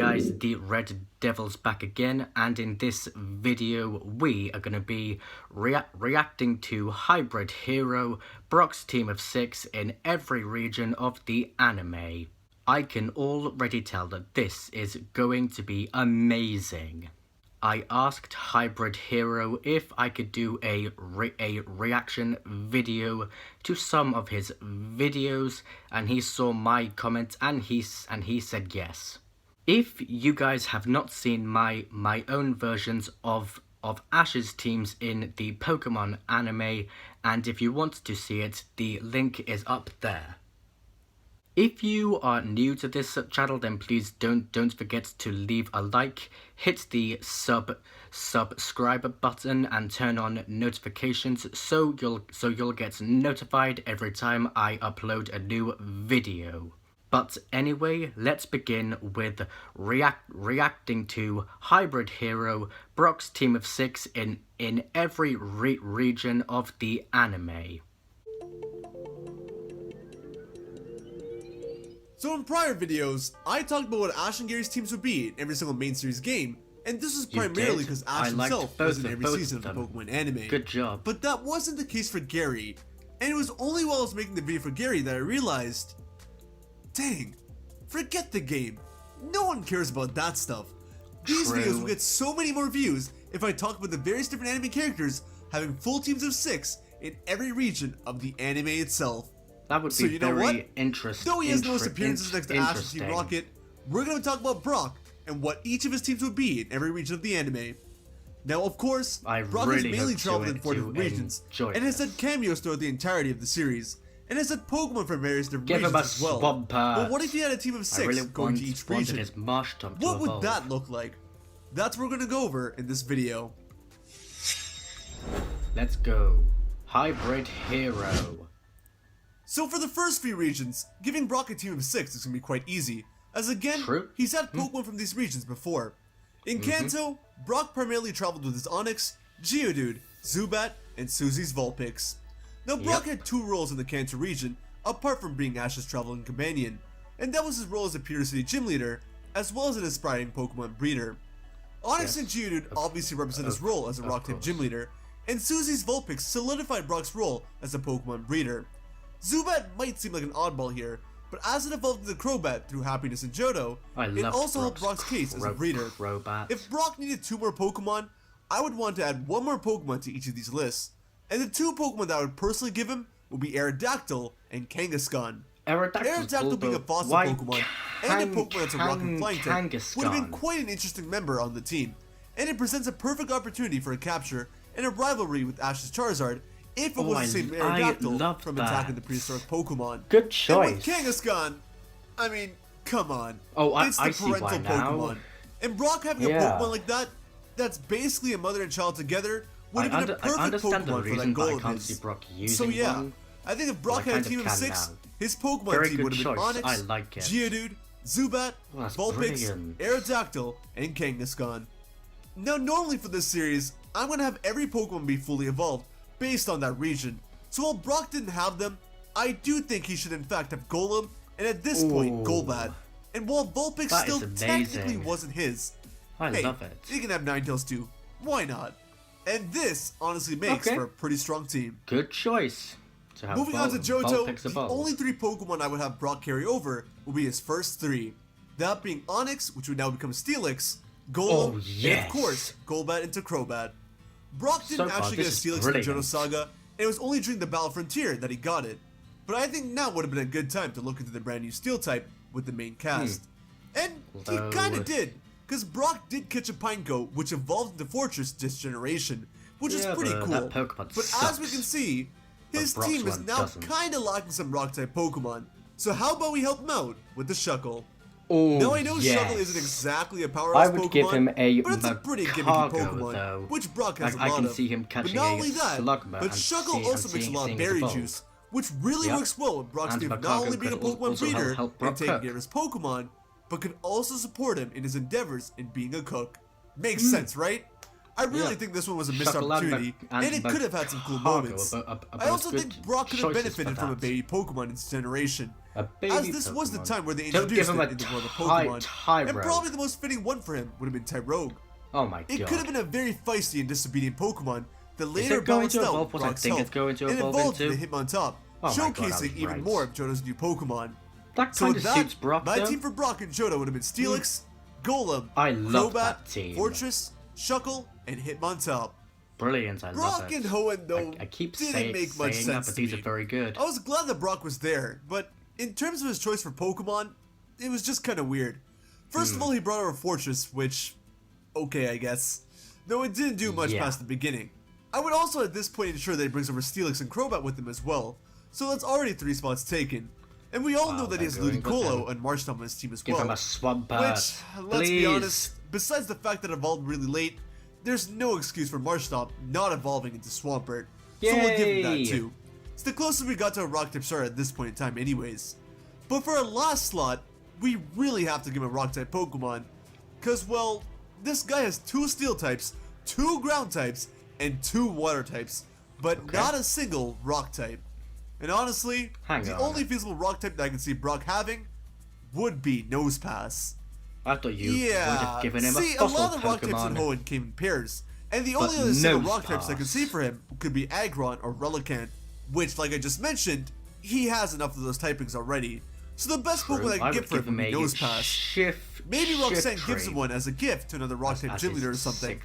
guys, the Red Devil's back again, and in this video we are going to be reacting to HybridHero, Brock's team of 6 in every region of the anime. I can already tell that this is going to be amazing. I asked HybridHero if I could do a reaction video to some of his videos, and he saw my comment and he said yes. If you guys have not seen my own versions of Ash's teams in the Pokemon anime, and if you want to see it, the link is up there. If you are new to this channel, then please don't forget to leave a like, hit the subscribe button, and turn on notifications so you'll get notified every time I upload a new video. But anyway, let's begin with reacting to HybridHero, Brock's team of 6 in every region of the anime. So in prior videos, I talked about what Ash and Gary's teams would be in every single main series game, and this was primarily because Ash himself was in every season of the Pokemon anime. Good job. But that wasn't the case for Gary, and it was only while I was making the video for Gary that I realized, dang, forget the game. No one cares about that stuff. These videos will get so many more views if I talk about the various different anime characters having full teams of 6 in every region of the anime itself. That would be very interesting. Though he has no appearances next to Ash and Team Rocket, we're going to talk about Brock and what each of his teams would be in every region of the anime. Now, of course, Brock has mainly traveled in 4 different regions, and has had cameos throughout the entirety of the series, and has had Pokemon from various different regions as well. But what if he had a team of 6 going to each region? What would that look like? That's what we're going to go over in this video. Let's go. HybridHero. So for the first few regions, giving Brock a team of 6 is going to be quite easy, as again, he's had Pokemon from these regions before. In Kanto, Brock primarily traveled with his Onix, Geodude, Zubat, and Susie's Vulpix. Now Brock had 2 roles in the Kanto region, apart from being Ash's traveling companion, and that was his role as a Pewter City gym leader, as well as an aspiring Pokemon breeder. Onix and Geodude obviously represent his role as a rock-type gym leader, and Susie's Vulpix solidified Brock's role as a Pokemon breeder. Zubat might seem like an oddball here, but as it evolved into Crobat through Happiness and Johto, it also helped Brock's case as a breeder. If Brock needed 2 more Pokemon, I would want to add 1 more Pokemon to each of these lists, and the 2 Pokemon that I would personally give him would be Aerodactyl and Kangaskhan. Aerodactyl being a fossil Pokemon, and a Pokemon that's a rock and flying type, would have been quite an interesting member on the team, and it presents a perfect opportunity for a capture and a rivalry with Ash's Charizard, if it was the same Aerodactyl from attacking the prehistoric Pokemon. Good choice. And with Kangaskhan, I mean, come on. It's the parental Pokemon. And Brock having a Pokemon like that, that's basically a mother and child together, would have been a perfect Pokemon for that goal of his. So yeah, I think if Brock had a team of 6, his Pokemon team would have been Onix, Geodude, Zubat, Vulpix, Aerodactyl, and Kangaskhan. Now normally for this series, I'm going to have every Pokemon be fully evolved, based on that region. So while Brock didn't have them, I do think he should in fact have Golem, and at this point, Golbat. And while Vulpix still technically wasn't his, I love it. He can have Ninetales too. Why not? And this honestly makes for a pretty strong team. Good choice. Moving on to Johto, the only 3 Pokemon I would have Brock carry over will be his first 3. That being Onix, which would now become Steelix, Golem, and of course, Golbat into Crobat. Brock didn't actually get a Steelix in the Johto Saga, and it was only during the Battle Frontier that he got it. But I think now would have been a good time to look into the brand new Steel type with the main cast. And he kinda did, because Brock did catch a Pineco, which evolved into Forretress this generation, which is pretty cool. But as we can see, his team is now kinda lacking some rock type Pokemon, so how about we help him out with the Shuckle? Now I know Shuckle isn't exactly a powerhouse Pokemon, give him a but it's a pretty gimmicky Pokemon, though. Which Brock has a I lot can of. see him catching but not only that, but Shuckle also makes a lot of berry juice, which really works well with Brock's team not only being a Pokemon breeder and taking care of his Pokemon, but can also support him in his endeavors in being a cook. Makes sense, right? I really think this one was a missed opportunity, and it could have had some cool moments. I also think Brock could have benefited from a baby Pokemon in this generation, as this was the time where they introduced him into the world of Pokemon, and probably the most fitting one for him would have been Tyrogue. Oh my god. It could have been a very feisty and disobedient Pokemon that later balanced out Brock's health and evolved into Hitmontop, showcasing even more of Johto's new Pokemon. That kind of suits Brock, my team for Brock and Johto would have been Steelix, Golem, Crobat, Forretress, Shuckle, and Hitmontop. Brilliant, I love Brock it. and Hoenn, though, I keep didn't make much sense that, but these to me. are very good. I was glad that Brock was there, but in terms of his choice for Pokemon, it was just kind of weird. First of all, he brought over Forretress, which, okay, I guess. Though it didn't do much past the beginning. I would also at this point ensure that he brings over Steelix and Crobat with him as well, so that's already 3 spots taken. And we all know that he has Ludicolo and Marshtomp on his team as well. Give him a Swampert, which, let's be honest, besides the fact that it evolved really late, there's no excuse for Marshtomp not evolving into Swampert. So we'll give him that too. It's the closest we got to a Rock-type starter at this point in time anyways. But for our last slot, we really have to give him a Rock-type Pokemon. Cause, well, this guy has 2 Steel types, 2 Ground types, and 2 Water types, but not a single Rock type. And honestly, the only feasible Rock type that I can see Brock having would be Nosepass. I thought you would have given him a fossil lot of the Rock Pokemon. types in Hoenn came in pairs, and the only other single Rock types I can see for him could be Aggron or Relicanth, which, like I just mentioned, he has enough of those typings already. So the best Pokemon I can get for him would be Nosepass. Maybe Roxanne gives him one as a gift to another Rock-type gym leader or something.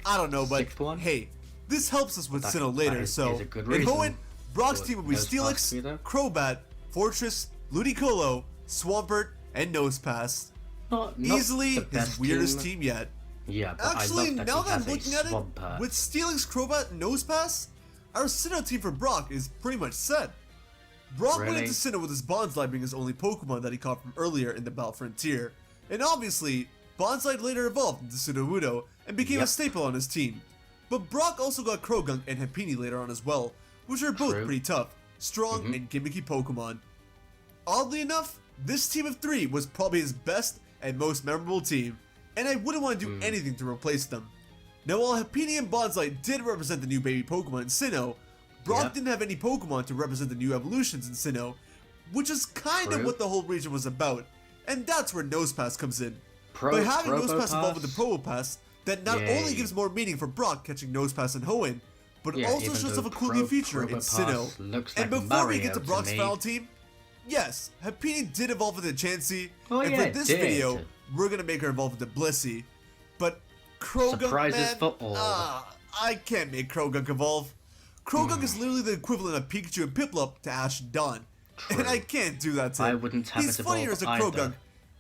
I don't know, but hey, this helps us with Sinnoh later, so in Hoenn, Brock's team would be Steelix, Crobat, Forretress, Ludicolo, Swampert, and Nosepass. Not easily his weirdest team yet. Yeah, but actually, I love that now that I'm looking at it, with Steelix, Crobat, and Nosepass, our Sinnoh team for Brock is pretty much set. Brock went into Sinnoh with his Bonsai being his only Pokemon that he caught from earlier in the Battle Frontier, and obviously, Bonsai later evolved into Sudowoodo and became a staple on his team. But Brock also got Croagunk and Happiny later on as well, which are both pretty tough, strong, and gimmicky Pokemon. Oddly enough, this team of 3 was probably his best and most memorable team, and I wouldn't want to do anything to replace them. Now while Happiny and Bonsai did represent the new baby Pokemon in Sinnoh, Brock didn't have any Pokemon to represent the new evolutions in Sinnoh, which is kind of what the whole region was about, and that's where Nosepass comes in. By having Nosepass evolve with the Probopass, that not only gives more meaning for Brock catching Nosepass in Hoenn, but also shows off a cool new feature in Sinnoh. And before we get to Brock's final team, yes, Happiny did evolve into Chansey, and for this video, we're gonna make her evolve into Blissey. But Croagunk, I can't make Croagunk evolve. Croagunk is literally the equivalent of Pikachu and Piplup to Ash and Dawn, and I can't do that to him. I wouldn't have He's funnier as a Croagunk,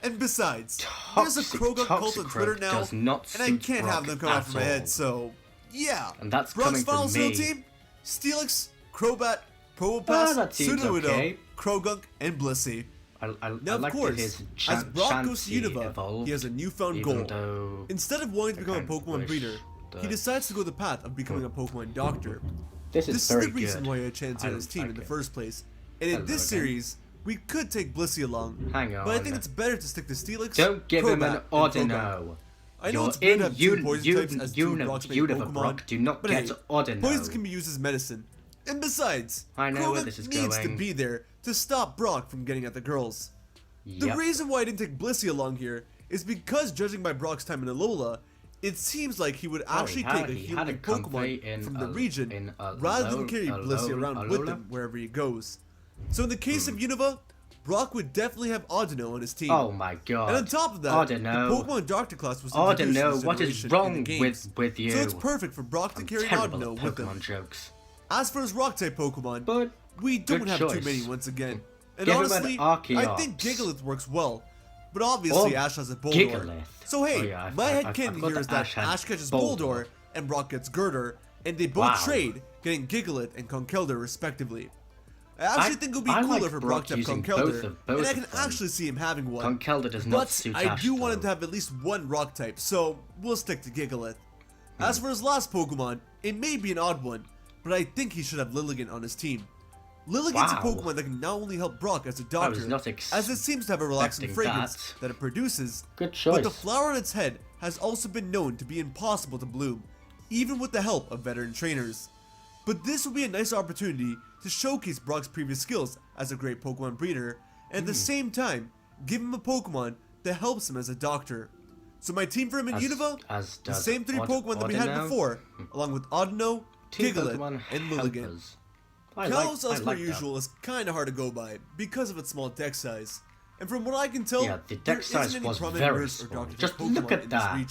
and besides, there's a Croagunk cult on Twitter now, and I can't have them come after my head, so yeah. And that's Brock's coming final from me. team: Steelix, Crobat, Probopass, Sudowoodo, Croagunk, and Blissey. Now, of course, as Brock goes to Unova, he has a newfound goal. Instead of wanting to become a Pokemon breeder, he decides to go the path of becoming a Pokemon doctor. This is the reason why he had Chansey on his team in the first place. And in this series, we could take Blissey along, but I think it's better to stick to Steelix, Don't give him an Audino. I know it's good to have 2 poison types as 2 Brock's main Pokemon, do not but get hey, Audino. poisons can be used as medicine. And besides, Croagunk needs to be there to stop Brock from getting at the girls. The reason why I didn't take Blissey along here is because, judging by Brock's time in Alola, it seems like he would actually take a healing Pokemon from the region rather than carry Blissey around with him wherever he goes. So in the case of Unova, Brock would definitely have Audino on his team. Oh my god. And on top of that, the Pokemon Doctor class was introduced in this what is wrong with you? So it's perfect for Brock to carry an Audino with him. Jokes. As for his Rock-type Pokemon, but we don't have too many once again. And honestly, I think Gigalith works well. But obviously Ash has a Boldore. So hey, my headcanon here is that Ash catches Boldore and Brock gets Girder, and they both trade, getting Gigalith and Conkeldurr respectively. I actually think it would be cooler for Brock to have Conkeldurr, and I can actually see him having one. Conkeldurr does not suit Ash, I do want him to have at least one Rock type, so we'll stick to Gigalith. As for his last Pokemon, it may be an odd one, but I think he should have Lilligant on his team. Lilligant's a Pokemon that can not only help Brock as a doctor, as it seems to have a relaxing fragrance that it produces, but the flower on its head has also been known to be impossible to bloom, even with the help of veteran trainers. But this would be a nice opportunity to showcase Brock's previous skills as a great Pokemon breeder, and at the same time, give him a Pokemon that helps him as a doctor. So my team for him in Unova, the same 3 Pokemon that we had before, along with Audino, Gigalith, and Mulligan. Kalos, as per usual, is kinda hard to go by because of its small deck size. And from what I can tell, the deck size was very small. Just look at that.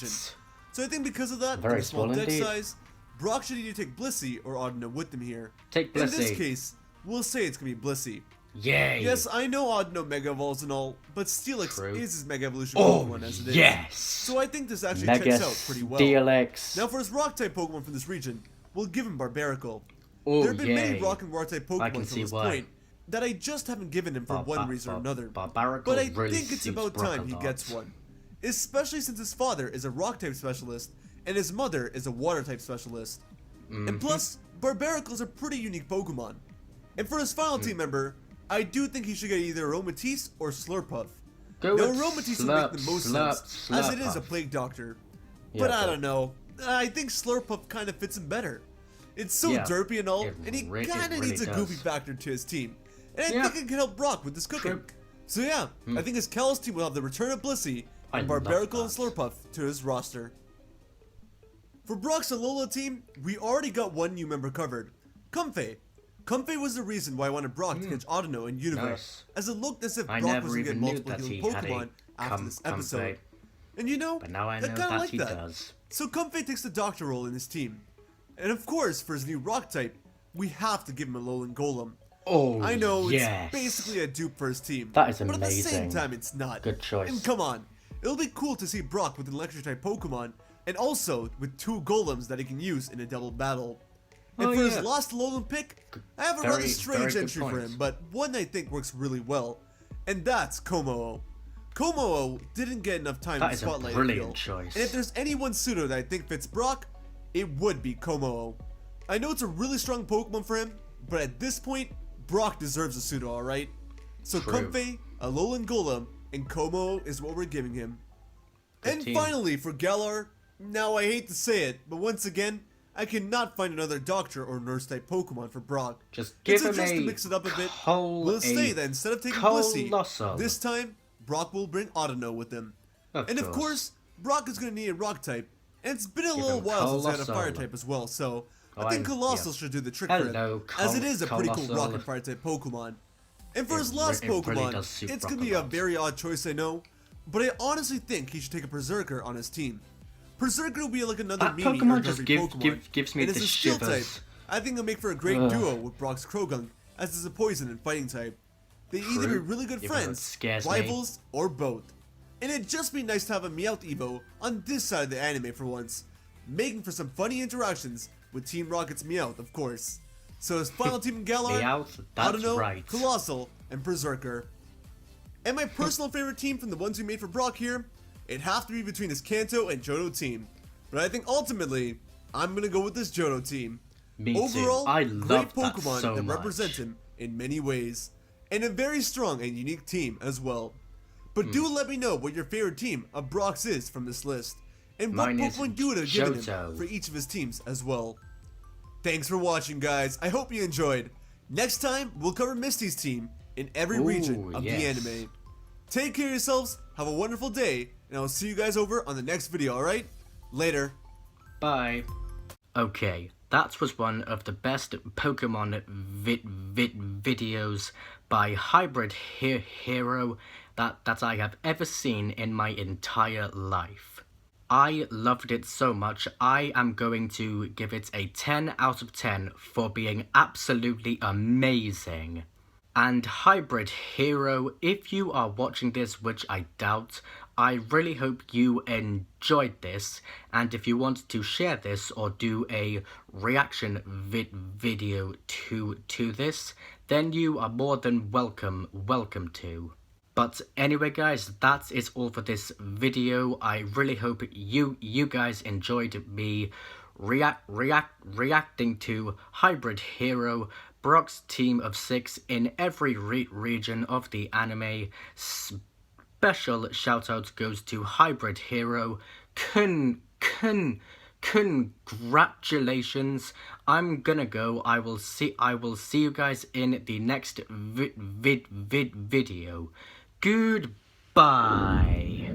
So I think because of that, and the small deck size, Brock should either take Blissey or Audino with him here. Take Blissey. In this case, we'll say it's gonna be Blissey. Yay! Yes, I know Audino Mega Evolves and all, but Steelix is his Mega Evolution Pokemon as it is. Yes! So I think this actually checks out pretty well. Steelix. Now for his Rock-type Pokemon from this region, we'll give him Barbaracle. Oh, there have been many Rock and Water-type Pokemon from this why. point that I just haven't given him for one reason or another. Barbaracle But I really think it's about time he gets one. Especially since his father is a Rock-type specialist, and his mother is a Water-type specialist. And plus, Barbaracle is a pretty unique Pokemon. And for his final team member, I do think he should get either Aromatisse or Slurpuff. Now Aromatisse would make the most sense, as it is a Plague Doctor. But I don't know, I think Slurpuff kind of fits him better. It's so derpy and all, and he kind of needs a goofy factor to his team. And I think it can help Brock with this cooking. So yeah, I think his Kalos team will have the return of Blissey and Barbaracle and Slurpuff to his roster. For Brock's Alola team, we already got one new member covered, Comfey. Comfey was the reason why I wanted Brock to catch Audino in Unova, as it looked as if Brock was going to get multiple healing Pokemon after this episode. And you know, I kind of like that. So Comfey takes the Doctor role in his team. And of course, for his new Rock type, we have to give him a Alolan Golem. Oh, I know, it's basically a dupe for his team. That is amazing. But at the same time, it's not. Good choice. And come on, it'll be cool to see Brock with an Electric-type Pokemon, and also with 2 Golems that he can use in a double battle. And for his last Alolan pick, I have a rather strange entry for him, but one I think works really well. And that's Kommo-o. Kommo-o didn't get enough time in the spotlight. That is a brilliant choice. And if there's any one pseudo that I think fits Brock, it would be Kommo-o. I know it's a really strong Pokemon for him, but at this point, Brock deserves a pseudo, alright? So Comfey, Alolan Golem, and Kommo-o is what we're giving him. And finally, for Galar, now I hate to say it, but once again, I cannot find another Doctor or Nurse-type Pokemon for Brock. Just give him to mix it up a bit, we'll say that instead of taking Blissey, this time, Brock will bring Audino with him. And of course, Brock is going to need a Rock-type, and it's been a little while since I had a Fire-type as well, so I think Colossal should do the trick for him, as it is a pretty cool Rock and Fire-type Pokemon. And for his last Pokemon, it's going to be a very odd choice, I know, but I honestly think he should take a Berserker on his team. Berserker will be like another mini Pokemon just gives me the shivers. Type, I think it'll make for a great duo with Brock's Krogunk, as it's a poison and fighting type. They either be really good friends, rivals, or both. And it'd just be nice to have a Meowth Evo on this side of the anime for once, making for some funny interactions with Team Rocket's Meowth, of course. So his final team in Galar, Audino, Colossal, and Berserker. And my personal favorite team from the ones we made for Brock here, it'd have to be between his Kanto and Johto team. But I think ultimately, I'm going to go with this Johto team. Overall, I great love Pokemon that represent him in many ways. And a very strong and unique team as well. But do let me know what your favorite team of Brock's is from this list. And what Pokemon you would have given him for each of his teams as well. Thanks for watching, guys. I hope you enjoyed. Next time, we'll cover Misty's team in every region of the anime. Take care of yourselves, have a wonderful day, and I'll see you guys over on the next video, alright? Later. Bye. Okay, that was one of the best Pokemon videos by HybridHero that I have ever seen in my entire life. I loved it so much, I am going to give it a 10 out of 10 for being absolutely amazing. And HybridHero, if you are watching this, which I doubt, I really hope you enjoyed this, and if you want to share this or do a reaction video to this, then you are more than welcome to. But anyway guys, that is all for this video. I really hope you guys enjoyed me reacting to HybridHero, Brock's team of 6 in every region of the anime. Special shoutouts goes to HybridHero, congratulations. I'm gonna go. I will see you guys in the next video. Goodbye.